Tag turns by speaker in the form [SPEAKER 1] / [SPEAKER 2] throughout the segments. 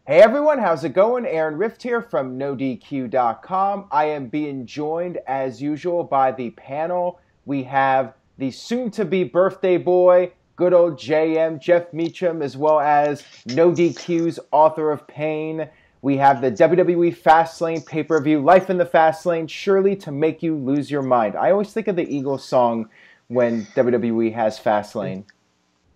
[SPEAKER 1] Hey everyone, how's it going? Aaron Rift here from NoDQ.com. I am being joined as usual by the panel. We have the soon-to-be birthday boy, good old JM, Jeff Meacham, as well as NoDQ's author of Pain. We have the WWE Fastlane pay-per-view, Life in the Fastlane, surely to make you lose your mind. I always think of the Eagles song when WWE has Fastlane.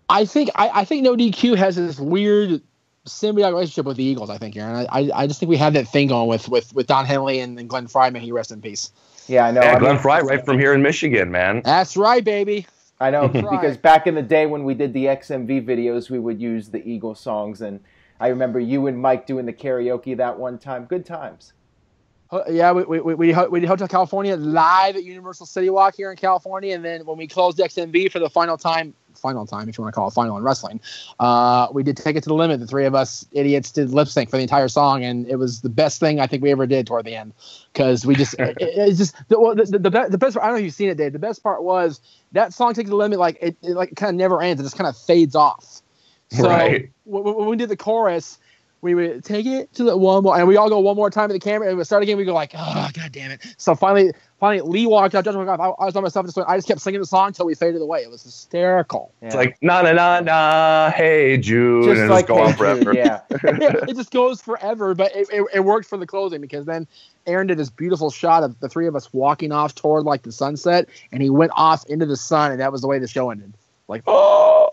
[SPEAKER 2] I think No DQ has this weird symbiotic relationship with the Eagles. I think, Aaron. I just think we have that thing going with Don Henley and Glenn Fry. May he rest in peace.
[SPEAKER 1] Yeah, I know.
[SPEAKER 3] Yeah, Glenn Fry, right from here in Michigan, man.
[SPEAKER 2] That's right, baby.
[SPEAKER 1] I know, because back in the day when we did the XMV videos, we would use the Eagles songs, and I remember you and Mike doing the karaoke that one time. Good times.
[SPEAKER 2] Yeah, we did Hotel California live at Universal City Walk here in California, and then when we closed XMV for the final time, if you want to call it final in wrestling, we did Take It to the Limit. The three of us idiots did lip sync for the entire song, and it was the best thing I think we ever did toward the end, because we just it's just the best part. I don't know if you've seen it, Dave. The best part was that song Take It to the Limit, like it like kind of never ends. It just kind of fades off. So
[SPEAKER 3] right.
[SPEAKER 2] when we did the chorus, we would take it to the one more, and we all go one more time at the camera, and we start again. We go like, oh god damn it! So finally, Lee walked out, Judgment walked off. I was by myself. I just kept singing the song until we faded away. It was hysterical.
[SPEAKER 1] Yeah.
[SPEAKER 3] It's like na na na na, hey Jude,
[SPEAKER 1] Just
[SPEAKER 3] and
[SPEAKER 1] like
[SPEAKER 3] just go on
[SPEAKER 1] Hey
[SPEAKER 3] forever.
[SPEAKER 1] Jude, yeah.
[SPEAKER 2] It just goes forever, but it worked for the closing, because then Aaron did this beautiful shot of the three of us walking off toward like the sunset, and he went off into the sun, and that was the way the show ended. Like, oh.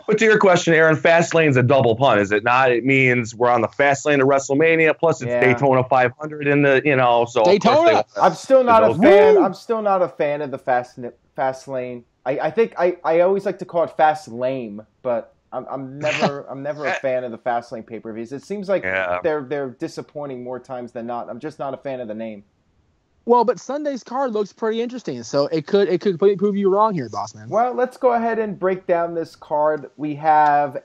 [SPEAKER 3] But to your question, Aaron, Fastlane's a double pun, is it not? It means we're on the fast lane to WrestleMania, plus it's
[SPEAKER 1] Yeah.
[SPEAKER 3] Daytona 500 in the, so
[SPEAKER 2] Daytona.
[SPEAKER 1] I'm still not a
[SPEAKER 3] Those-
[SPEAKER 1] fan. I'm still not a fan of the fast lane. I think I always like to call it fast lame, but I'm never a fan of the fast lane pay-per-views. It seems like
[SPEAKER 3] Yeah.
[SPEAKER 1] they're disappointing more times than not. I'm just not a fan of the name.
[SPEAKER 2] Well, but Sunday's card looks pretty interesting, so it could completely prove you wrong here, boss man.
[SPEAKER 1] Well, let's go ahead and break down this card. We have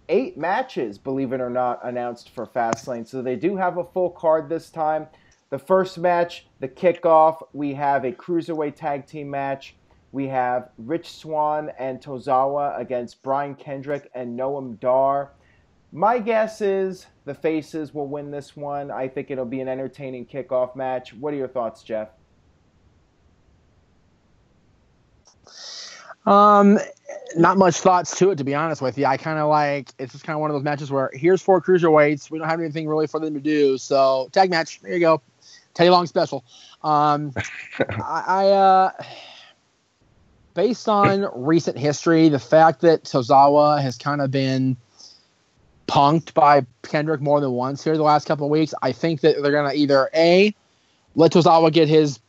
[SPEAKER 1] 8 matches, believe it or not, announced for Fastlane. So they do have a full card this time. The first match, the kickoff, we have a Cruiserweight Tag Team match. We have Rich Swann and Tozawa against Brian Kendrick and Noam Dar. My guess is the Faces will win this one. I think it'll be an entertaining kickoff match. What are your thoughts, Jeff?
[SPEAKER 2] Not much thoughts to it, to be honest with you. I kind of like, it's just kind of one of those matches where here's 4 cruiserweights. We don't have anything really for them to do. So tag match. There you go. Teddy Long special. Based on recent history, the fact that Tozawa has kind of been punked by Kendrick more than once here the last couple of weeks, I think that they're going to either A, let Tozawa get his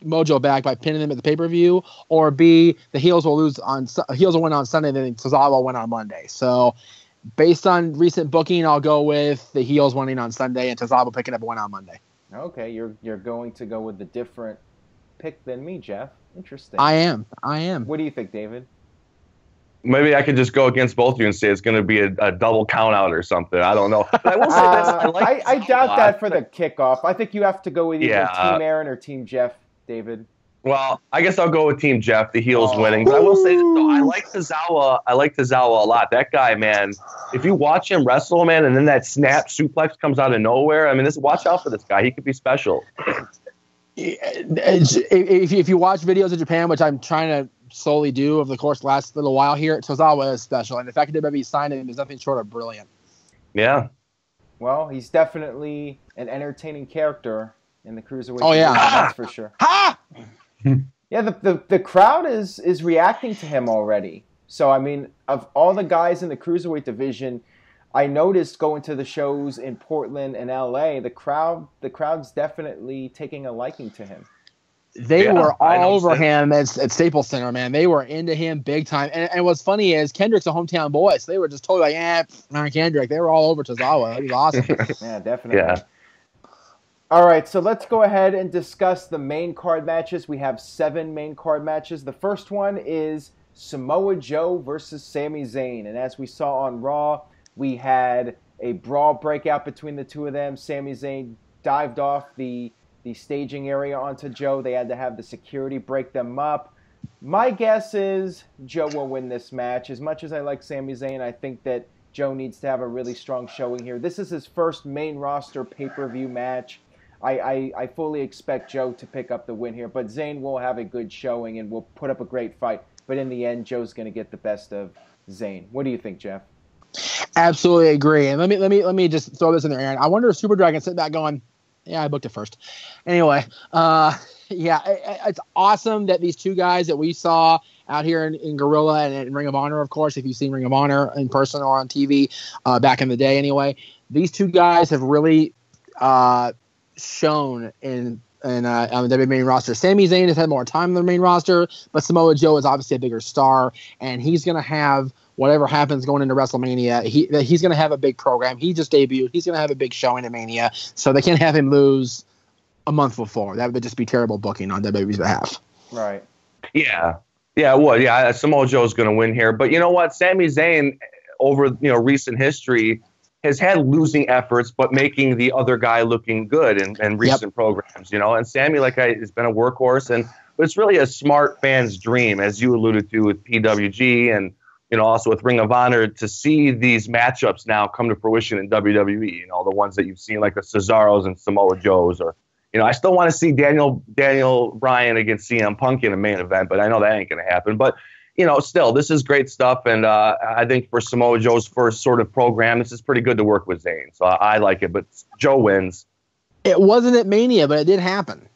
[SPEAKER 2] mojo back by pinning them at the pay-per-view, or B, the heels will win on Sunday, then Tozawa will win on Monday. So based on recent booking, I'll go with the heels winning on Sunday and Tozawa picking up a win on Monday.
[SPEAKER 1] Okay, you're going to go with the different pick than me, Jeff. Interesting.
[SPEAKER 2] I am.
[SPEAKER 1] What do you think, David?
[SPEAKER 3] Maybe I could just go against both of you and say it's going to be a double count out or something. I don't know. But I will say this.
[SPEAKER 1] I doubt that for the kickoff. I think you have to go with either
[SPEAKER 3] Yeah.
[SPEAKER 1] Team Aaron or Team Jeff, David.
[SPEAKER 3] Well, I guess I'll go with Team Jeff, the heels winning. But I will say this, though. I like Tozawa a lot. That guy, man, if you watch him wrestle, man, and then that snap suplex comes out of nowhere, I mean, watch out for this guy. He could be special.
[SPEAKER 2] If you watch videos of Japan, which I'm trying to slowly do over the course of the last little while here, Tozawa is special. And the fact that WWE signed him is nothing short of brilliant.
[SPEAKER 3] Yeah.
[SPEAKER 1] Well, he's definitely an entertaining character in the Cruiserweight
[SPEAKER 2] Oh, yeah.
[SPEAKER 1] division, that's for sure.
[SPEAKER 2] Ha!
[SPEAKER 1] Yeah, the crowd is reacting to him already. So, I mean, of all the guys in the Cruiserweight division, I noticed going to the shows in Portland and LA, the crowd's definitely taking a liking to him.
[SPEAKER 2] They were all over him at Staples Center, man. They were into him big time. And what's funny is Kendrick's a hometown boy, so they were just totally like, not Kendrick. They were all over Tozawa. It was awesome.
[SPEAKER 1] Yeah, definitely.
[SPEAKER 3] Yeah.
[SPEAKER 1] All right, so let's go ahead and discuss the main card matches. We have 7 main card matches. The first one is Samoa Joe versus Sami Zayn. And as we saw on Raw, we had a brawl breakout between the two of them. Sami Zayn dived off the staging area onto Joe. They had to have the security break them up. My guess is Joe will win this match. As much as I like Sami Zayn, I think that Joe needs to have a really strong showing here. This is his first main roster pay-per-view match. I fully expect Joe to pick up the win here, but Zayn will have a good showing and will put up a great fight. But in the end, Joe's going to get the best of Zayn. What do you think, Jeff?
[SPEAKER 2] Absolutely agree. And let me just throw this in there, Aaron. I wonder if Super Dragon sitting back going, yeah, I booked it first. Anyway, it's awesome that these two guys that we saw out here in Gorilla and in Ring of Honor, of course, if you've seen Ring of Honor in person or on TV back in the day anyway, these two guys have really shown on the WWE main roster. Sami Zayn has had more time on the main roster, but Samoa Joe is obviously a bigger star, and he's going to have whatever happens going into WrestleMania. He's going to have a big program. He just debuted. He's going to have a big showing at Mania, so they can't have him lose a month before. That would just be terrible booking on WWE's behalf.
[SPEAKER 1] Right.
[SPEAKER 3] Yeah, it would. Yeah, Samoa Joe's going to win here, but you know what? Sami Zayn, over recent history, has had losing efforts, but making the other guy looking good in recent programs, And Sammy, has been a workhorse, but it's really a smart fan's dream, as you alluded to with PWG and, also with Ring of Honor, to see these matchups now come to fruition in WWE, the ones that you've seen, like the Cesaros and Samoa Joes, or, I still want to see Daniel Bryan against CM Punk in a main event, but I know that ain't going to happen. But, still, this is great stuff, and I think for Samoa Joe's first sort of program, this is pretty good to work with Zayn. So I like it, but Joe wins.
[SPEAKER 2] It wasn't at Mania, but it did happen.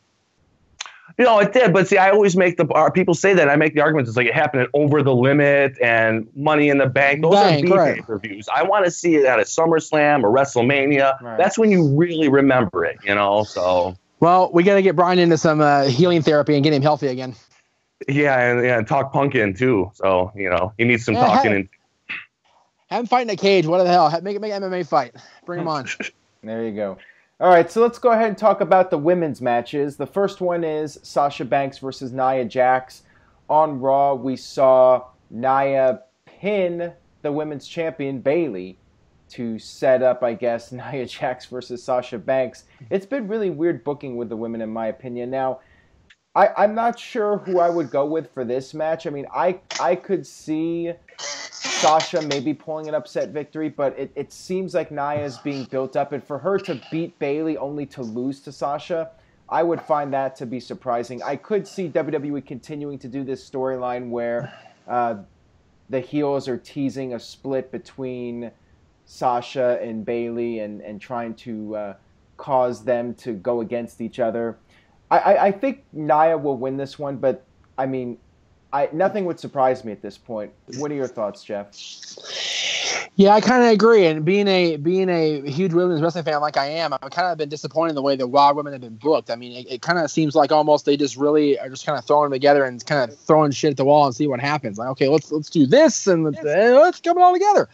[SPEAKER 3] It did, but see, I always make people say that. I make the argument it's like it happened at Over the Limit and Money in the Bank. Those are B pay-per-views. I want to see it at a SummerSlam or WrestleMania. Right. That's when you really remember it, so. Well,
[SPEAKER 2] we got to get Brian into some healing therapy and get him healthy again.
[SPEAKER 3] Yeah, and talk Punk in too. So, he needs some talking.
[SPEAKER 2] Have him fight in a cage. What the hell? Make an MMA fight. Bring him on.
[SPEAKER 1] There you go. All right, so let's go ahead and talk about the women's matches. The first one is Sasha Banks versus Nya Jacks. On Raw, we saw Nya pin the women's champion, Bayley, to set up, I guess, Nya Jacks versus Sasha Banks. It's been really weird booking with the women, in my opinion. Now, I'm not sure who I would go with for this match. I mean, I could see Sasha maybe pulling an upset victory, but it seems like Nia is being built up. And for her to beat Bayley only to lose to Sasha, I would find that to be surprising. I could see WWE continuing to do this storyline where the heels are teasing a split between Sasha and Bayley and trying to cause them to go against each other. I think Nia will win this one, but I mean, nothing would surprise me at this point. What are your thoughts, Jeff?
[SPEAKER 2] Yeah, I kind of agree. And being a huge women's wrestling fan like I am, I've kind of been disappointed in the way the Raw women have been booked. I mean, it kind of seems like almost they just really are just kind of throwing them together and kind of throwing shit at the wall and see what happens. Like, okay, let's do this and let's come it all together.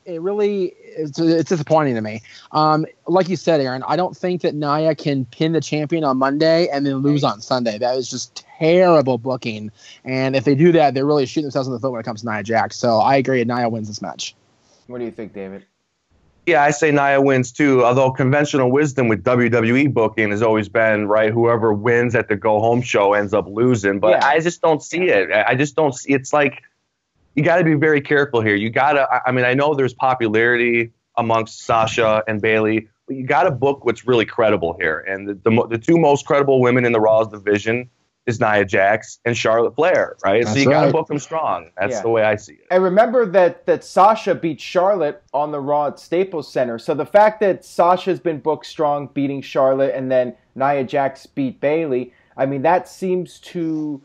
[SPEAKER 2] It really it's disappointing to me. Like you said, Aaron, I don't think that Nia can pin the champion on Monday and then lose on Sunday. That is just terrible booking. And if they do that, they're really shooting themselves in the foot when it comes to Nia Jacks. So I agree, Nia wins this match.
[SPEAKER 1] What do you think, David?
[SPEAKER 3] Yeah, I say Nia wins too. Although conventional wisdom with WWE booking has always been, right, whoever wins at the go home show ends up losing. But yeah. I just don't see it. I just don't see. It's like, you got to be very careful here. You got to, I mean, I know there's popularity amongst Sasha and Bayley, but you got to book what's really credible here. And the two most credible women in the Raw's division is Nia Jax and Charlotte Flair, right? That's so you got to book them strong. That's the way I see it.
[SPEAKER 1] And remember that Sasha beat Charlotte on the Raw at Staples Center. So the fact that Sasha's been booked strong, beating Charlotte, and then Nia Jax beat Bayley, I mean, that seems to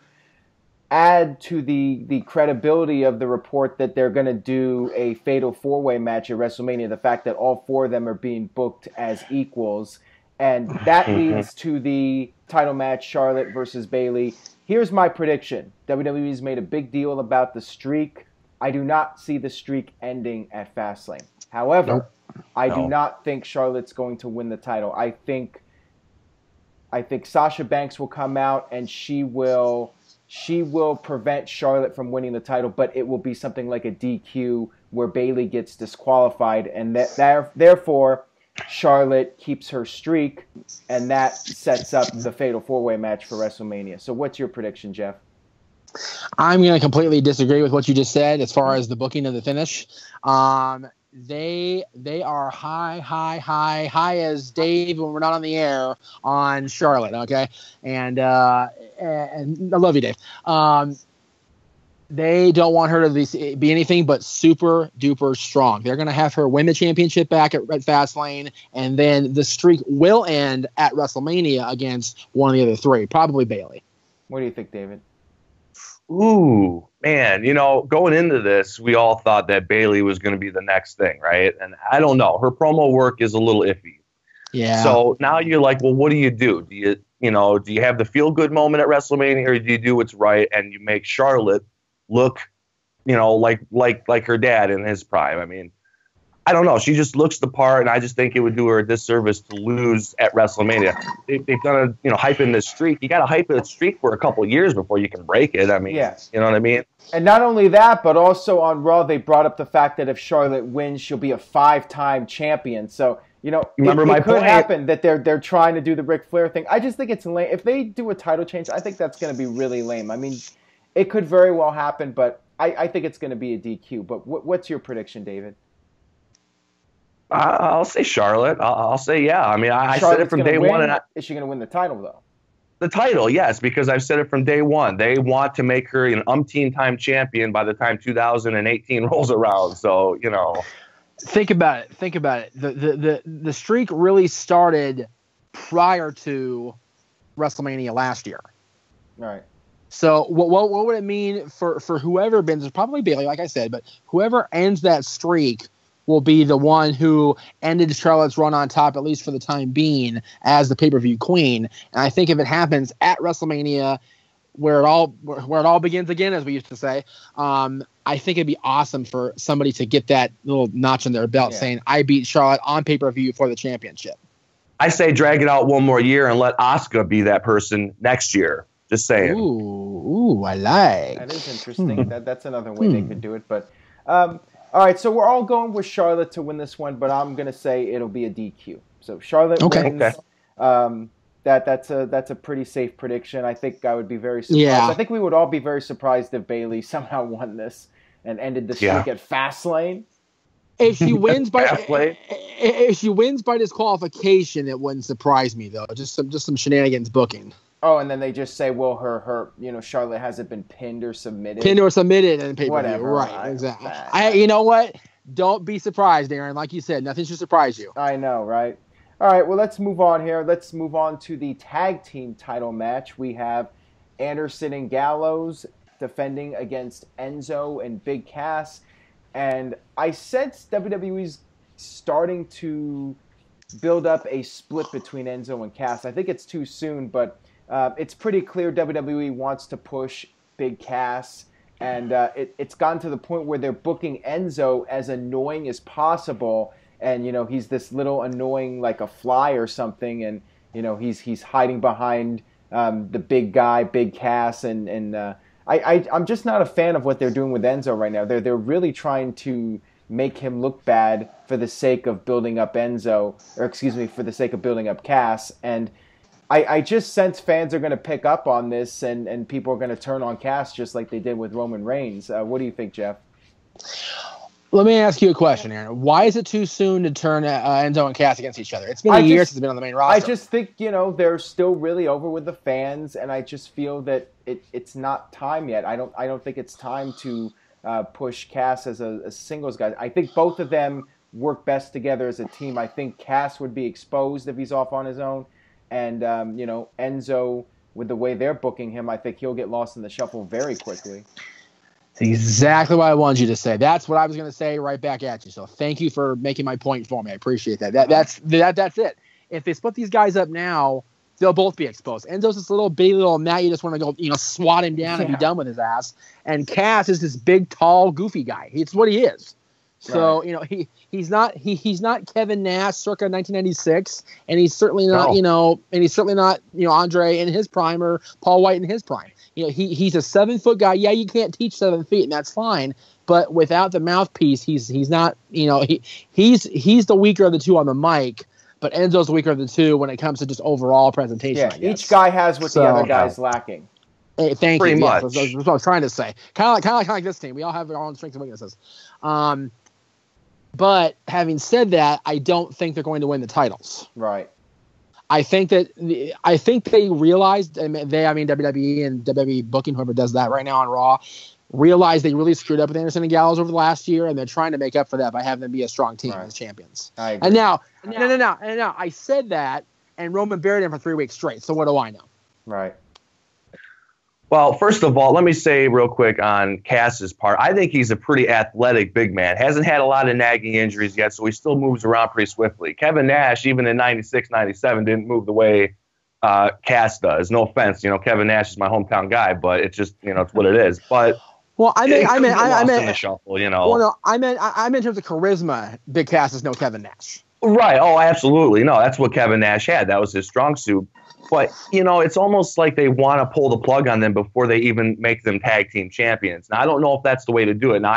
[SPEAKER 1] add to the credibility of the report that they're going to do a fatal four-way match at WrestleMania, the fact that all four of them are being booked as equals. And that leads to the title match, Charlotte versus Bayley. Here's my prediction. WWE's made a big deal about the streak. I do not see the streak ending at Fastlane. However, I do not think Charlotte's going to win the title. I think Sasha Banks will come out and she will prevent Charlotte from winning the title, but it will be something like a DQ where Bayley gets disqualified, and therefore Charlotte keeps her streak, and that sets up the fatal four-way match for WrestleMania. So what's your prediction, Jeff?
[SPEAKER 2] I'm going to completely disagree with what you just said as far as the booking of the finish. They are high as Dave when we're not on the air on Charlotte, okay? And I love you, Dave. They don't want her to be anything but super duper strong. They're going to have her win the championship back at Fastlane, and then the streak will end at WrestleMania against one of the other three, probably Bayley.
[SPEAKER 1] What do you think, David?
[SPEAKER 3] Ooh, man, going into this, we all thought that Bayley was going to be the next thing, right? And I don't know. Her promo work is a little iffy.
[SPEAKER 2] Yeah.
[SPEAKER 3] So now you're like, well, what do you do? Do you have the feel-good moment at WrestleMania, or do you do what's right and you make Charlotte look, like her dad in his prime? I mean, I don't know. She just looks the part, and I just think it would do her a disservice to lose at WrestleMania. They've done hyping this streak. You got to hype a streak for a couple years before you can break it. I mean,
[SPEAKER 1] yeah.
[SPEAKER 3] You know what I mean?
[SPEAKER 1] And not only that, but also on Raw, they brought up the fact that if Charlotte wins, she'll be a 5-time champion. So, it could happen that they're trying to do the Ric Flair thing. I just think it's lame. If they do a title change, I think that's going to be really lame. I mean, it could very well happen, but I think it's going to be a DQ. But what's your prediction, David?
[SPEAKER 3] I'll say Charlotte. I'll say, yeah. I mean, I said it from day one.
[SPEAKER 1] Is she going to win the title, though?
[SPEAKER 3] The title, yes, because I've said it from day one. They want to make her an umpteen-time champion by the time 2018 rolls around. So,
[SPEAKER 2] Think about it. The streak really started prior to WrestleMania last year.
[SPEAKER 1] Right.
[SPEAKER 2] So what would it mean for whoever wins? It's probably Bayley, like I said, but whoever ends that streak will be the one who ended Charlotte's run on top, at least for the time being, as the pay-per-view queen. And I think if it happens at WrestleMania, where it all begins again, as we used to say, I think it'd be awesome for somebody to get that little notch in their belt, saying, I beat Charlotte on pay-per-view for the championship.
[SPEAKER 3] I say drag it out one more year and let Asuka be that person next year. Just saying.
[SPEAKER 2] Ooh, I like.
[SPEAKER 1] That is interesting. That's another way they could do it. But all right, so we're all going with Charlotte to win this one, but I'm going to say it'll be a DQ. So Charlotte wins. Okay. That's a pretty safe prediction. I think I would be very surprised.
[SPEAKER 2] Yeah.
[SPEAKER 1] I think we would all be very surprised if Bayley somehow won this and ended the streak at Fastlane.
[SPEAKER 2] If she wins by disqualification, it wouldn't surprise me though. Just some shenanigans booking.
[SPEAKER 1] Oh, and then they just say, well, her Charlotte hasn't been pinned or submitted.
[SPEAKER 2] In pay-per-view.
[SPEAKER 1] Whatever.
[SPEAKER 2] Right, exactly. You know what? Don't be surprised, Aaron. Like you said, nothing should surprise you.
[SPEAKER 1] I know, right? All right, well, let's move on here. Let's move on to the tag team title match. We have Anderson and Gallows defending against Enzo and Big Cass. And I sense WWE's starting to build up a split between Enzo and Cass. I think it's too soon, but it's pretty clear WWE wants to push Big Cass, and it's gotten to the point where they're booking Enzo as annoying as possible, and he's this little annoying like a fly or something, and he's hiding behind the big guy, Big Cass, and I'm just not a fan of what they're doing with Enzo right now. They're really trying to make him look bad for the sake of building up for the sake of building up Cass, and I just sense fans are going to pick up on this and people are going to turn on Cass just like they did with Roman Reigns. What do you think, Jeff?
[SPEAKER 2] Let me ask you a question, Aaron. Why is it too soon to turn Enzo and Cass against each other? It's been a year since they've been on the main roster.
[SPEAKER 1] I just think, they're still really over with the fans, and I just feel that it's not time yet. I don't think it's time to push Cass as a singles guy. I think both of them work best together as a team. I think Cass would be exposed if he's off on his own. And, Enzo, with the way they're booking him, I think he'll get lost in the shuffle very quickly.
[SPEAKER 2] That's exactly what I wanted you to say. That's what I was going to say right back at you. So thank you for making my point for me. I appreciate that. That's it. If they split these guys up now, they'll both be exposed. Enzo's this little bitty little Matt. You just want to go, swat him down and be done with his ass. And Cass is this big, tall, goofy guy. It's what he is. So, he's not Kevin Nash circa 1996, and he's certainly not, Andre in his prime or Paul White in his prime. He's a 7-foot guy. Yeah, you can't teach 7 feet, and that's fine. But without the mouthpiece, he's not, he's the weaker of the two on the mic, but Enzo's the weaker of the two when it comes to just overall presentation.
[SPEAKER 1] Yeah, each guy has what the other guy's lacking.
[SPEAKER 2] Thank
[SPEAKER 3] Pretty
[SPEAKER 2] you.
[SPEAKER 3] much.
[SPEAKER 2] Yes, that's what I was trying to say. Kind of like this team. We all have our own strengths and weaknesses. But having said that, I don't think they're going to win the titles.
[SPEAKER 1] Right.
[SPEAKER 2] I think they realized, I mean WWE and WWE booking, whoever does that right now on Raw, realized they really screwed up with Anderson and Gallows over the last year, and they're trying to make up for that by having them be a strong team as champions.
[SPEAKER 1] I agree.
[SPEAKER 2] And now, I said that, and Roman buried him for 3 weeks straight. So what do I know?
[SPEAKER 1] Right.
[SPEAKER 3] Well, first of all, let me say real quick on Cass's part. I think he's a pretty athletic big man. Hasn't had a lot of nagging injuries yet, so he still moves around pretty swiftly. Kevin Nash, even in 96, 97, didn't move the way Cass does. No offense, Kevin Nash is my hometown guy, but it's just, it's what it is. But
[SPEAKER 2] well, I meant
[SPEAKER 3] in the shuffle,
[SPEAKER 2] Well, no, I meant in terms of charisma. Big Cass is no Kevin Nash.
[SPEAKER 3] Right. Oh, absolutely. No, that's what Kevin Nash had. That was his strong suit. But, it's almost like they want to pull the plug on them before they even make them tag team champions. Now, I don't know if that's the way to do it. Now,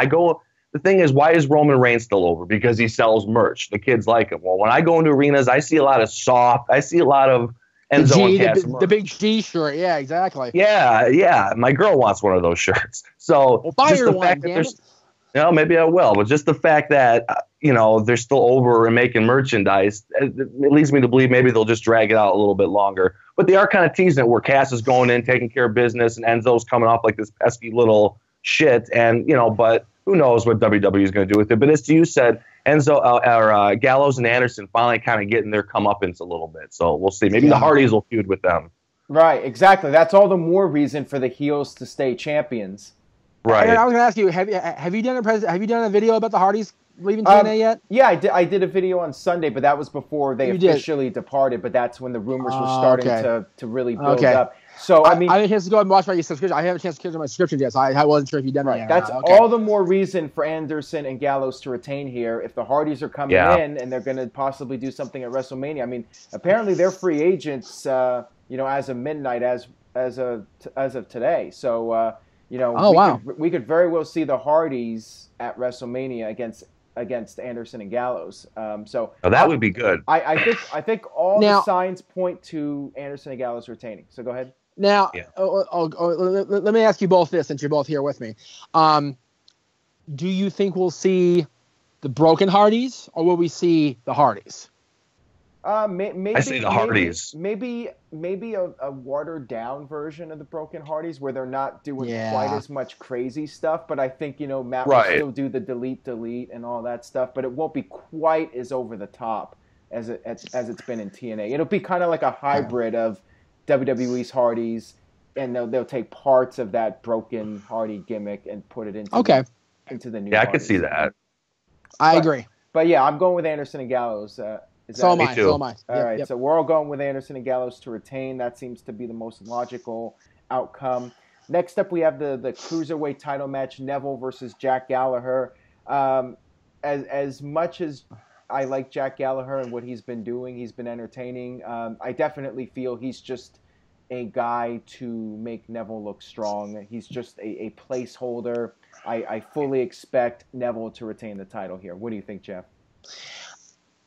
[SPEAKER 3] the thing is, why is Roman Reigns still over? Because he sells merch. The kids like him. Well, when I go into arenas, I see a lot of I see a lot of Enzo and Cass merch.
[SPEAKER 2] The big G shirt. Yeah, exactly.
[SPEAKER 3] Yeah. My girl wants one of those shirts. So,
[SPEAKER 2] buy her one, damn it.
[SPEAKER 3] Maybe I will. But just the fact that, they're still over and making merchandise, it leads me to believe maybe they'll just drag it out a little bit longer. But they are kind of teasing it where Cass is going in, taking care of business, and Enzo's coming off like this pesky little shit. And, but who knows what WWE is going to do with it. But as you said, Gallows and Anderson finally kind of getting their comeuppance a little bit. So we'll see. Maybe the Hardys will feud with them.
[SPEAKER 1] Right, exactly. That's all the more reason for the heels to stay champions.
[SPEAKER 3] Right.
[SPEAKER 2] I was going to ask you, have you done a video about the Hardys leaving TNA yet?
[SPEAKER 1] Yeah, I did a video on Sunday, but that was before they officially departed. But that's when the rumors were starting to really build up. So I didn't
[SPEAKER 2] have a chance to go and watch my subscription. I haven't a chance to cancel my subscription yet, so I wasn't sure if you'd done it yet.
[SPEAKER 1] That's all the more reason for Anderson and Gallows to retain here. If the Hardys are coming in and they're going to possibly do something at WrestleMania, I mean, apparently they're free agents. As of midnight, as of today. So. We could very well see the Hardys at WrestleMania against Anderson and Gallows.
[SPEAKER 3] That would be good.
[SPEAKER 1] I think all the signs point to Anderson and Gallows retaining. So go ahead.
[SPEAKER 2] Now, let me ask you both this, since you're both here with me. Do you think we'll see the Broken Hardys, or will we see the Hardys?
[SPEAKER 1] Maybe,
[SPEAKER 3] I say the Hardys.
[SPEAKER 1] Maybe a watered down version of the Broken Hardys where they're not doing quite as much crazy stuff. But I think Matt will still do the delete and all that stuff, but it won't be quite as over the top as it's been in TNA. It'll be kind of like a hybrid of WWE's Hardys, and they'll take parts of that Broken Hardy gimmick and put it into the new.
[SPEAKER 3] Yeah, I
[SPEAKER 1] Hardys.
[SPEAKER 3] could see that.
[SPEAKER 2] I agree.
[SPEAKER 1] But yeah, I'm going with Anderson and Gallows.
[SPEAKER 2] So am I.
[SPEAKER 1] All right, so we're all going with Anderson and Gallows to retain. That seems to be the most logical outcome. Next up, we have the Cruiserweight title match, Nevel versus Jac Gallaher. As much as I like Jac Gallaher and what he's been doing, he's been entertaining. I definitely feel he's just a guy to make Nevel look strong. He's just a placeholder. I fully expect Nevel to retain the title here. What do you think, Jeff?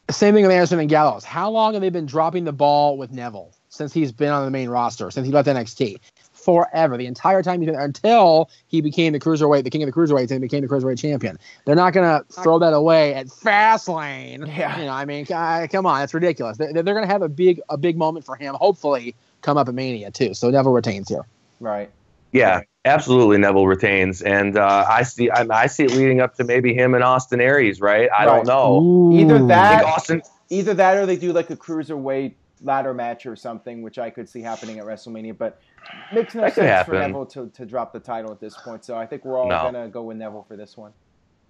[SPEAKER 2] Same thing with Anderson and Gallows. How long have they been dropping the ball with Nevel since he's been on the main roster, since he left NXT? Forever. The entire time until he became the king of the cruiserweights and became the cruiserweight champion. They're not going to throw that away at Fastlane. Yeah. Come on, it's ridiculous. They're going to have a big moment for him. Hopefully, come up at Mania too. So Nevel retains here.
[SPEAKER 1] Right.
[SPEAKER 3] Yeah, absolutely. Nevel retains, and I see it leading up to maybe him and Austin Aries, right? I don't know.
[SPEAKER 2] Ooh.
[SPEAKER 1] Either that, or they do like a cruiserweight ladder match or something, which I could see happening at WrestleMania. But makes no sense for Nevel to drop the title at this point. So I think we're all gonna go with Nevel for this one.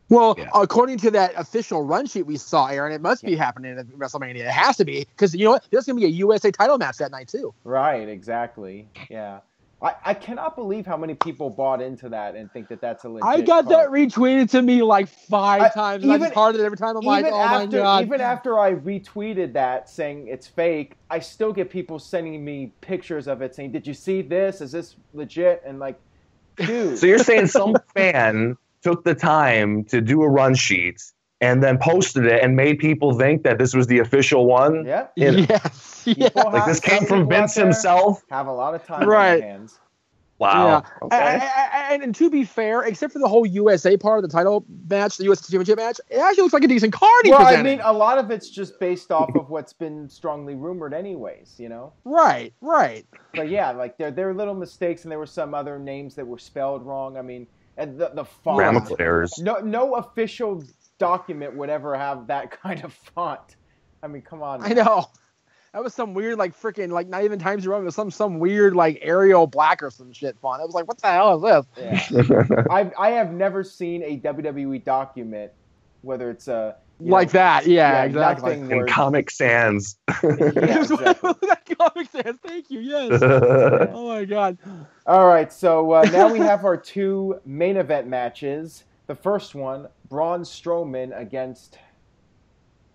[SPEAKER 2] Well, according to that official run sheet we saw, Aaron, it must be happening at WrestleMania. It has to be, because you know what? There's going to be a USA title match that night too.
[SPEAKER 1] Right, exactly. Yeah. I cannot believe how many people bought into that and think that that's a legit
[SPEAKER 2] I got
[SPEAKER 1] card.
[SPEAKER 2] that retweeted to me like 5 times, and I just hearted it every time. I'm like, oh my God.
[SPEAKER 1] Even after I retweeted that saying it's fake, I still get people sending me pictures of it saying, did you see this? Is this legit? And like, dude.
[SPEAKER 3] So you're saying some fan took the time to do a run sheet and then posted it and made people think that this was the official one?
[SPEAKER 1] Yeah.
[SPEAKER 2] Yes.
[SPEAKER 3] Like this came from Vince himself?
[SPEAKER 1] Have a lot of time on their hands.
[SPEAKER 3] Wow.
[SPEAKER 2] Yeah.
[SPEAKER 3] Okay.
[SPEAKER 2] And to be fair, except for the whole USA part of the title match, the US Championship match, it actually looks like a decent card.
[SPEAKER 1] Well, I mean, a lot of it's just based off of what's been strongly rumored anyways, you know?
[SPEAKER 2] Right.
[SPEAKER 1] But yeah, like there were little mistakes, and there were some other names that were spelled wrong. I mean, and the font.
[SPEAKER 3] Grammatical errors.
[SPEAKER 1] No official document would ever have that kind of font. I mean, come on.
[SPEAKER 2] I know. That was some weird, like, freaking, like, not even Times New Roman. It was some weird, like, Arial Black or some shit font. I was like, what the hell is
[SPEAKER 1] this? Yeah. I have never seen a WWE document, whether it's a...
[SPEAKER 2] like that, yeah, exactly.
[SPEAKER 3] In Comic Sans.
[SPEAKER 1] Yeah, exactly.
[SPEAKER 2] Comic Sans, thank you, yes. Oh, my God.
[SPEAKER 1] All right, so now we have our two main event matches. The first one, Braun Strowman against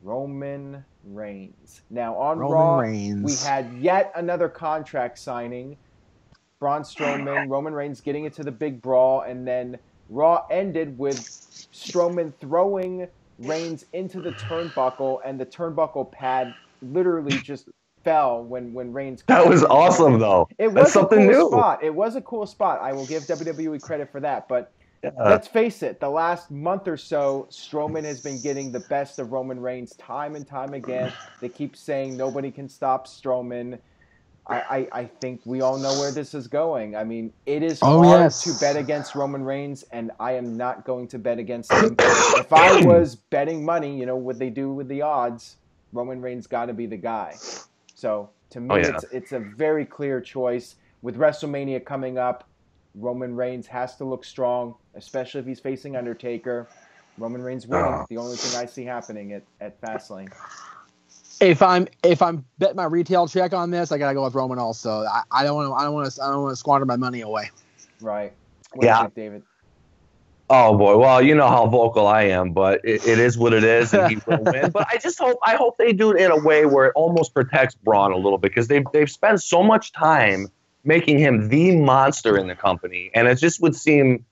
[SPEAKER 1] Roman Reigns. Now on Raw, we had yet another contract signing. Braun Strowman, Roman Reigns getting into the big brawl, and then Raw ended with Strowman throwing Reigns into the turnbuckle, and the turnbuckle pad literally just fell when Reigns.
[SPEAKER 3] That was awesome, though. That's something new.
[SPEAKER 1] Spot. It was a cool spot. I will give WWE credit for that, but. Let's face it, the last month or so, Strowman has been getting the best of Roman Reigns time and time again. They keep saying nobody can stop Strowman. I think we all know where this is going. I mean, it is hard to bet against Roman Reigns, and I am not going to bet against him. If I was betting money, you know, what they do with the odds, Roman Reigns got to be the guy. So, to me, it's a very clear choice. With WrestleMania coming up, Roman Reigns has to look strong, especially if he's facing Undertaker. Roman Reigns winning, the only thing I see happening at Fastlane.
[SPEAKER 2] If I'm betting my retail check on this, I gotta go with Roman also. I don't want to squander my money away.
[SPEAKER 1] Right. What do you think, David?
[SPEAKER 3] Oh boy, well, you know how vocal I am, but it is what it is, and he will win. But I hope they do it in a way where it almost protects Braun a little bit, because they've spent so much time making him the monster in the company. And it just would seem,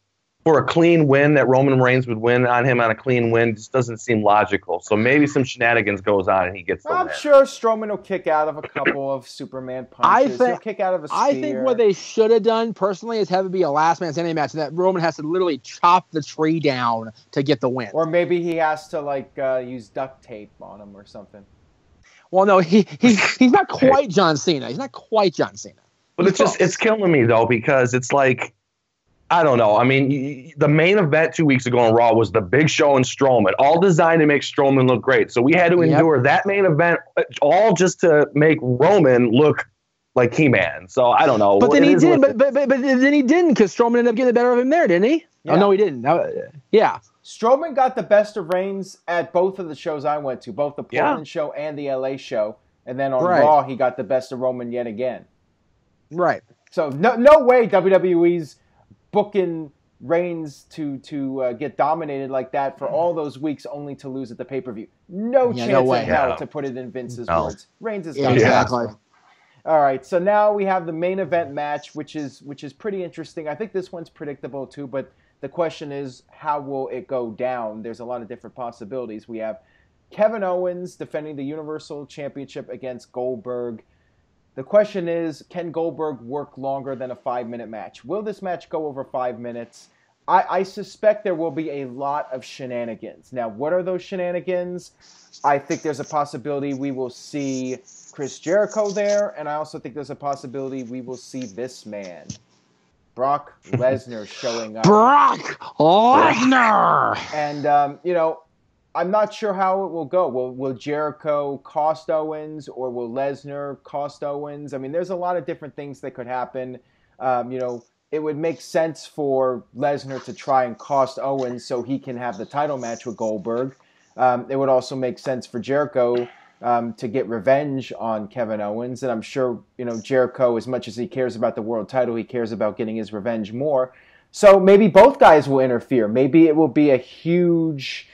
[SPEAKER 3] for a clean win, that Roman Reigns would win on him on a clean win just doesn't seem logical. So maybe some shenanigans goes on and he gets the win.
[SPEAKER 1] I'm sure Strowman will kick out of a couple of Superman punches. He'll kick out of a spear.
[SPEAKER 2] I think what they should have done, personally, is have it be a last man standing match, and that Roman has to literally chop the tree down to get the win.
[SPEAKER 1] Or maybe he has to, use duct tape on him or something.
[SPEAKER 2] Well, no, he's not quite John Cena. He's not quite John Cena.
[SPEAKER 3] But it's killing me, though, because it's like, I don't know. I mean, the main event 2 weeks ago on Raw was the Big Show and Strowman, all designed to make Strowman look great. So we had to endure that main event all just to make Roman look like He-Man. So I don't know.
[SPEAKER 2] But then he did. But then he didn't, because Strowman ended up getting the better of him there, didn't he? Yeah. Oh, no, he didn't. Yeah.
[SPEAKER 1] Strowman got the best of Reigns at both of the shows I went to, both the Portland show and the LA show. And then on Raw, he got the best of Roman yet again.
[SPEAKER 2] Right.
[SPEAKER 1] So no way WWE's booking Reigns to get dominated like that for all those weeks only to lose at the pay-per-view. No chance in hell, to put it in Vince's words. Reigns is got
[SPEAKER 2] exactly.
[SPEAKER 1] All right, so now we have the main event match, which is pretty interesting. I think this one's predictable too, but the question is, how will it go down? There's a lot of different possibilities. We have Kevin Owens defending the Universal Championship against Goldberg. The question is, can Goldberg work longer than a 5-minute match? Will this match go over 5 minutes? I suspect there will be a lot of shenanigans. Now, what are those shenanigans? I think there's a possibility we will see Chris Jericho there, and I also think there's a possibility we will see this man, Brock Lesnar, showing up.
[SPEAKER 2] Brock Lesnar!
[SPEAKER 1] And, I'm not sure how it will go. Will Jericho cost Owens, or will Lesnar cost Owens? I mean, there's a lot of different things that could happen. It would make sense for Lesnar to try and cost Owens so he can have the title match with Goldberg. It would also make sense for Jericho to get revenge on Kevin Owens. And I'm sure, Jericho, as much as he cares about the world title, he cares about getting his revenge more. So maybe both guys will interfere. Maybe it will be a huge,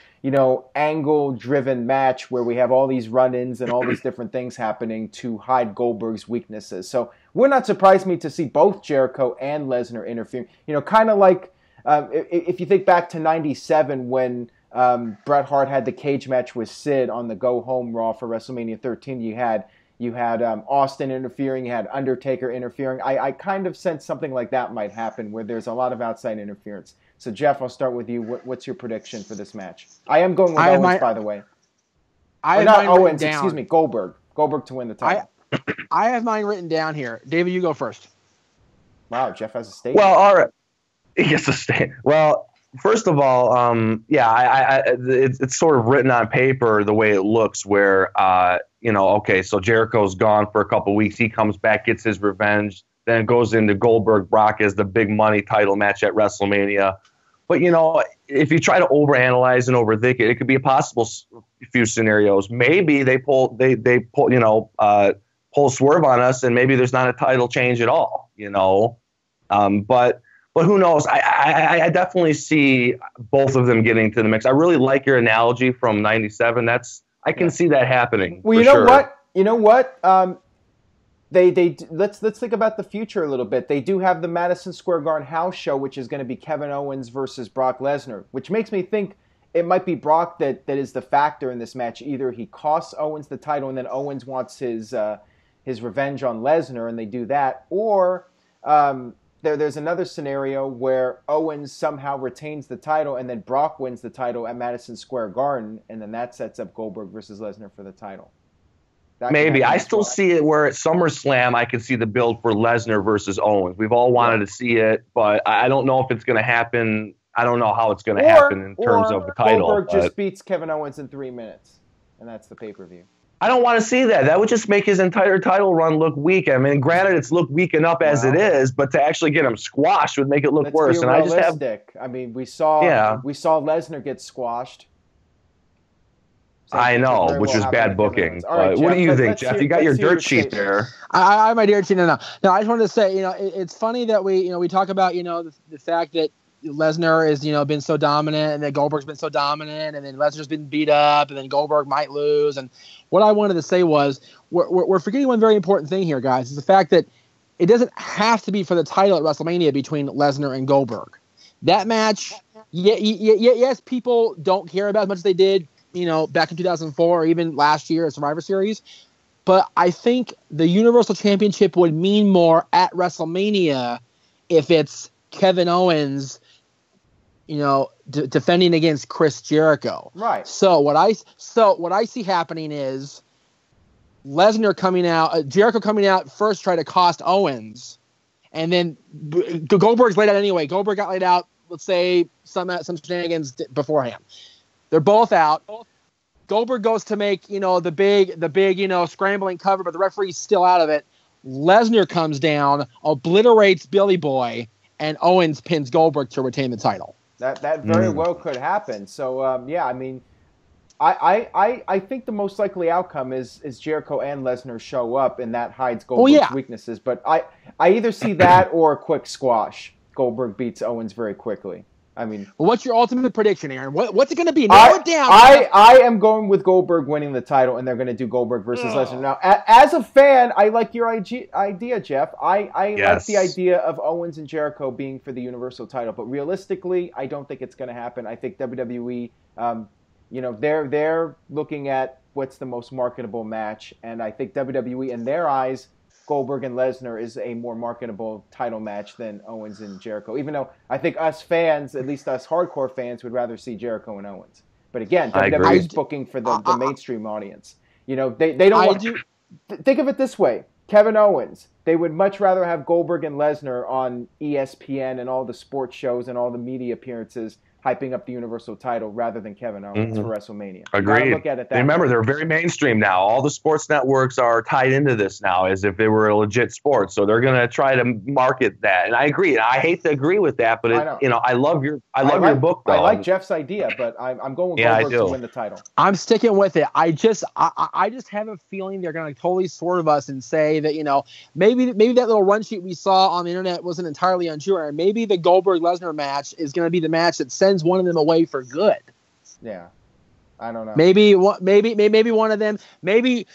[SPEAKER 1] angle-driven match where we have all these run-ins and all these different things happening to hide Goldberg's weaknesses. So would not surprise me to see both Jericho and Lesnar interfering. Kind of like if you think back to '97 when Bret Hart had the cage match with Sid on the Go Home Raw for WrestleMania 13. You had You had Austin interfering. You had Undertaker interfering. I kind of sense something like that might happen where there's a lot of outside interference. So, Jeff, I'll start with you. What's your prediction for this match? I am going with Owens, by the way. Not Owens, excuse me, Goldberg. Goldberg to win the title.
[SPEAKER 2] I have mine written down here. David, you go first.
[SPEAKER 1] Wow, Jeff has a statement.
[SPEAKER 3] Well, all right. He gets a statement. Well, first of all, it's sort of written on paper the way it looks where, okay, so Jericho's gone for a couple weeks. He comes back, gets his revenge, then goes into Goldberg-Brock as the big money title match at WrestleMania. But, if you try to overanalyze and overthink it, it could be a possible few scenarios. Maybe they pull swerve on us, and maybe there's not a title change at all, But who knows? I definitely see both of them getting to the mix. I really like your analogy from '97. I can see that happening.
[SPEAKER 1] Well, you know what? Let's think about the future a little bit. They do have the Madison Square Garden house show, which is going to be Kevin Owens versus Brock Lesnar, which makes me think it might be Brock that is the factor in this match. Either he costs Owens the title and then Owens wants his revenge on Lesnar and they do that, or there's another scenario where Owens somehow retains the title and then Brock wins the title at Madison Square Garden, and then that sets up Goldberg versus Lesnar for the title.
[SPEAKER 3] Maybe. I still see it where at SummerSlam I can see the build for Lesnar versus Owens. We've all wanted to see it, but I don't know if it's going to happen. I don't know how it's going to happen in terms of the title.
[SPEAKER 1] Goldberg just beats Kevin Owens in 3 minutes, and that's the pay-per-view.
[SPEAKER 3] I don't want to see that. That would just make his entire title run look weak. I mean, granted, it's looked weak enough as it is, but to actually get him squashed would make it look worse.
[SPEAKER 1] And we saw Lesnar get squashed.
[SPEAKER 3] I know, which was bad booking. Right, what do you think, Jeff? You got your dirt sheet there.
[SPEAKER 2] I have my dirt sheet. No, I just wanted to say, it's funny that we talk about, the fact that Lesnar is, been so dominant, and that Goldberg's been so dominant, and then Lesnar's been beat up, and then Goldberg might lose. And what I wanted to say was, we're forgetting one very important thing here, guys, is the fact that it doesn't have to be for the title at WrestleMania between Lesnar and Goldberg. That match, yes, people don't care about as much as they did, back in 2004 or even last year at Survivor Series. But I think the Universal Championship would mean more at WrestleMania if it's Kevin Owens, defending against Chris Jericho.
[SPEAKER 1] Right.
[SPEAKER 2] So what I see happening is Lesnar coming out, Jericho coming out first, try to cost Owens, and then Goldberg's laid out anyway. Goldberg got laid out, let's say some shenanigans beforehand. They're both out. Goldberg goes to make, the big, scrambling cover, but the referee's still out of it. Lesnar comes down, obliterates Billy Boy, and Owens pins Goldberg to retain the title.
[SPEAKER 1] That very well could happen. So, I mean, I think the most likely outcome is Jericho and Lesnar show up, and that hides Goldberg's weaknesses. But I either see that or a quick squash. Goldberg beats Owens very quickly. I mean,
[SPEAKER 2] what's your ultimate prediction, Aaron? What's it going to be? Narrow it down.
[SPEAKER 1] I am going with Goldberg winning the title, and they're going to do Goldberg versus Lesnar. Now, as a fan, I like your idea, Jeff. I like the idea of Owens and Jericho being for the Universal title, but realistically, I don't think it's going to happen. I think WWE, they're looking at what's the most marketable match, and I think WWE, in their eyes, Goldberg and Lesnar is a more marketable title match than Owens and Jericho, even though I think us fans, at least us hardcore fans, would rather see Jericho and Owens. But again, WWE is booking for the mainstream audience. They don't want to... Think of it this way. Kevin Owens, they would much rather have Goldberg and Lesnar on ESPN and all the sports shows and all the media appearances hyping up the Universal title rather than Kevin Owens for WrestleMania.
[SPEAKER 3] Agreed.
[SPEAKER 1] Look at it that
[SPEAKER 3] remember,
[SPEAKER 1] way.
[SPEAKER 3] They're very mainstream now. All the sports networks are tied into this now as if they were a legit sport. So they're going to try to market that. And I agree. I hate to agree with that, but I love your book, though.
[SPEAKER 1] I like Jeff's idea, but I'm going with Goldberg to win the title.
[SPEAKER 2] I'm sticking with it. I just have a feeling they're going to totally swerve us and say that, maybe that little run sheet we saw on the internet wasn't entirely untrue. Or maybe the Goldberg-Lesnar match is going to be the match that sends one of them away for good.
[SPEAKER 1] Yeah, I don't know.
[SPEAKER 2] Maybe one of them. Maybe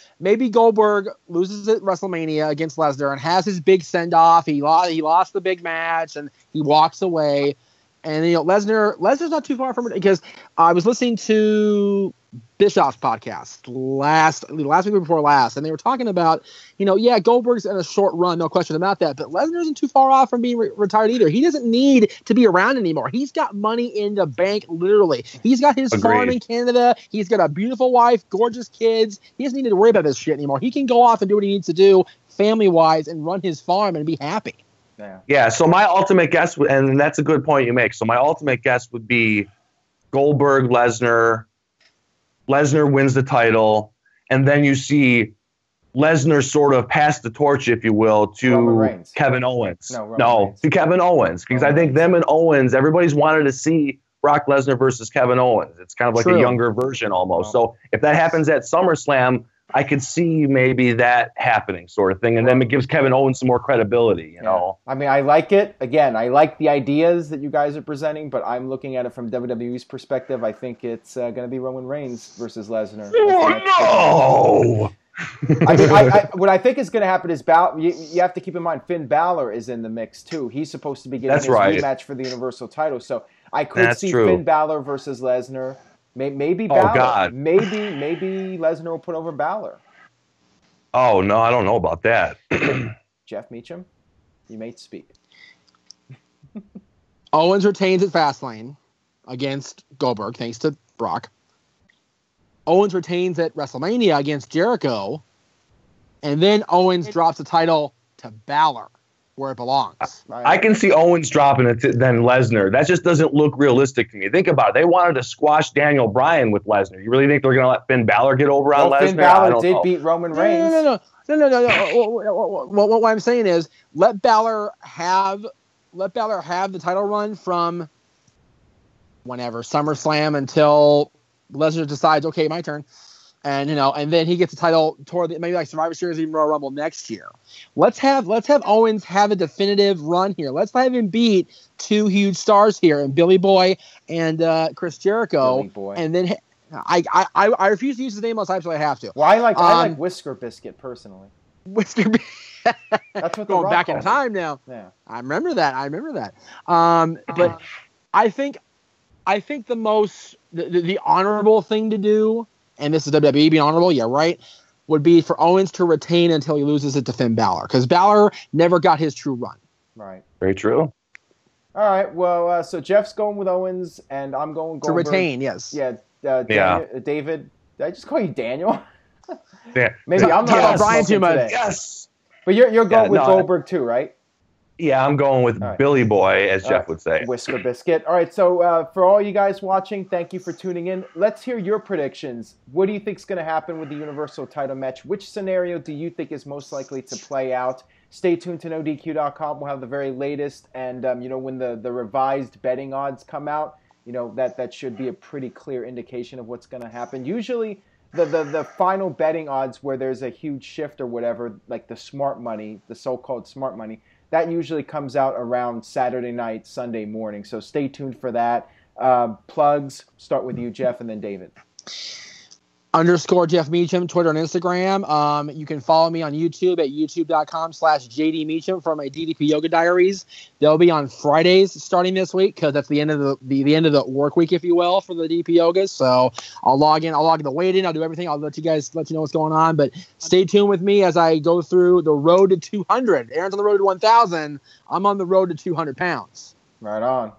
[SPEAKER 2] Goldberg loses at WrestleMania against Lesnar and has his big send off. He lost the big match and he walks away. And Lesnar's not too far from it, because I was listening to Bischoff's podcast last week before last, and they were talking about, Goldberg's in a short run, no question about that, but Lesnar isn't too far off from being retired either. He doesn't need to be around anymore. He's got money in the bank, literally. He's got his farm in Canada. He's got a beautiful wife, gorgeous kids. He doesn't need to worry about this shit anymore. He can go off and do what he needs to do family-wise and run his farm and be happy.
[SPEAKER 3] Yeah, so my ultimate guess, and that's a good point you make. So my ultimate guess would be Goldberg, Lesnar wins the title, and then you see Lesnar sort of pass the torch, if you will, to Kevin Owens. To Kevin Owens, because I think them and Owens, everybody's wanted to see Brock Lesnar versus Kevin Owens. It's kind of like a younger version almost. So if that happens at SummerSlam, I could see maybe that happening, sort of thing, and then it gives Kevin Owens some more credibility, you know.
[SPEAKER 1] I mean, I like it. Again, I like the ideas that you guys are presenting, but I'm looking at it from WWE's perspective. I think it's going to be Roman Reigns versus Lesnar.
[SPEAKER 3] Oh, no!
[SPEAKER 1] I mean, what I think is going to happen is you have to keep in mind Finn Balor is in the mix too. He's supposed to be getting his rematch for the Universal title, so I could see Finn Balor versus Lesnar. Maybe Balor. Oh, God. Maybe Lesnar will put over Balor.
[SPEAKER 3] Oh, no, I don't know about that.
[SPEAKER 1] Jeff Meacham, you may speak.
[SPEAKER 2] Owens retains at Fastlane against Goldberg, thanks to Brock. Owens retains at WrestleMania against Jericho. And then Owens drops the title to Balor, where it belongs.
[SPEAKER 3] I can see Owens dropping it to then Lesnar. That just doesn't look realistic to me. Think about it. They wanted to squash Daniel Bryan with Lesnar. You really think they're going to let Finn Balor get over on Lesnar?
[SPEAKER 1] Finn Balor did beat Roman Reigns.
[SPEAKER 2] No. What I'm saying is let Balor have the title run from whenever, SummerSlam, until Lesnar decides, okay, my turn. And and then he gets the title toward maybe like Survivor Series, even Royal Rumble next year. Let's have Owens have a definitive run here. Let's have him beat two huge stars here, and Billy Boy and Chris Jericho. And then I refuse to use his name unless I absolutely have to.
[SPEAKER 1] Well, I like Whisker Biscuit personally.
[SPEAKER 2] Whisker Biscuit.
[SPEAKER 1] That's what
[SPEAKER 2] going back in time now.
[SPEAKER 1] Yeah,
[SPEAKER 2] I remember that. But I think the honorable thing to do. And this is WWE being honorable, yeah, right, would be for Owens to retain until he loses it to Finn Balor. Because Balor never got his true run.
[SPEAKER 1] Right.
[SPEAKER 3] Very true.
[SPEAKER 1] All right, well, so Jeff's going with Owens, and I'm going Goldberg.
[SPEAKER 2] To retain, yes.
[SPEAKER 1] Yeah, David, did I just call you Daniel?
[SPEAKER 3] Yeah.
[SPEAKER 1] Maybe I'm not
[SPEAKER 2] Brian too much.
[SPEAKER 1] Today.
[SPEAKER 3] Yes.
[SPEAKER 1] But you're going with Goldberg too, right?
[SPEAKER 3] Yeah, I'm going with Billy Boy, as Jeff would say.
[SPEAKER 1] Whisker Biscuit. All right, so for all you guys watching, thank you for tuning in. Let's hear your predictions. What do you think is going to happen with the Universal title match? Which scenario do you think is most likely to play out? Stay tuned to NoDQ.com. We'll have the very latest. And, when the revised betting odds come out, that should be a pretty clear indication of what's going to happen. Usually, the final betting odds where there's a huge shift or whatever, like the smart money, the so-called smart money, that usually comes out around Saturday night, Sunday morning. So stay tuned for that. Plugs, start with you, Jeff, and then David.
[SPEAKER 2] _ Jeff Meacham, Twitter and Instagram. You can follow me on YouTube at youtube.com/JD Meacham for my DDP Yoga Diaries. They'll be on Fridays starting this week because that's the end of the end of the work week, if you will, for the DP Yogas. So I'll log the weight in. I'll do everything. I'll let you know what's going on. But stay tuned with me as I go through the road to 200. Aaron's on the road to 1,000. I'm on the road to 200 pounds.
[SPEAKER 1] Right on.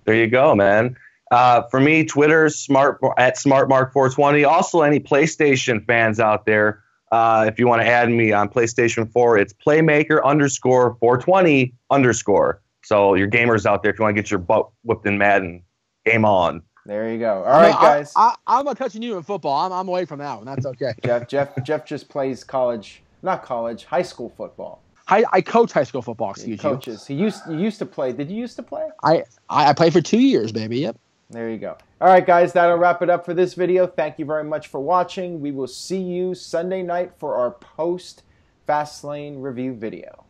[SPEAKER 3] There you go, man. For me, Twitter, at SmartMark420. Also, any PlayStation fans out there, if you want to add me on PlayStation 4, it's Playmaker_420_. So your gamers out there, if you want to get your butt whipped in Madden, game on.
[SPEAKER 1] There you go. All right, guys.
[SPEAKER 2] I'm not touching you in football. I'm away from that one. That's okay.
[SPEAKER 1] Jeff just plays high school football.
[SPEAKER 2] I coach high school football. Excuse you.
[SPEAKER 1] Coaches. He used to play. Did you used to play?
[SPEAKER 2] I played for 2 years, baby. Yep.
[SPEAKER 1] There you go. All right, guys, that'll wrap it up for this video. Thank you very much for watching. We will see you Sunday night for our post Fastlane review video.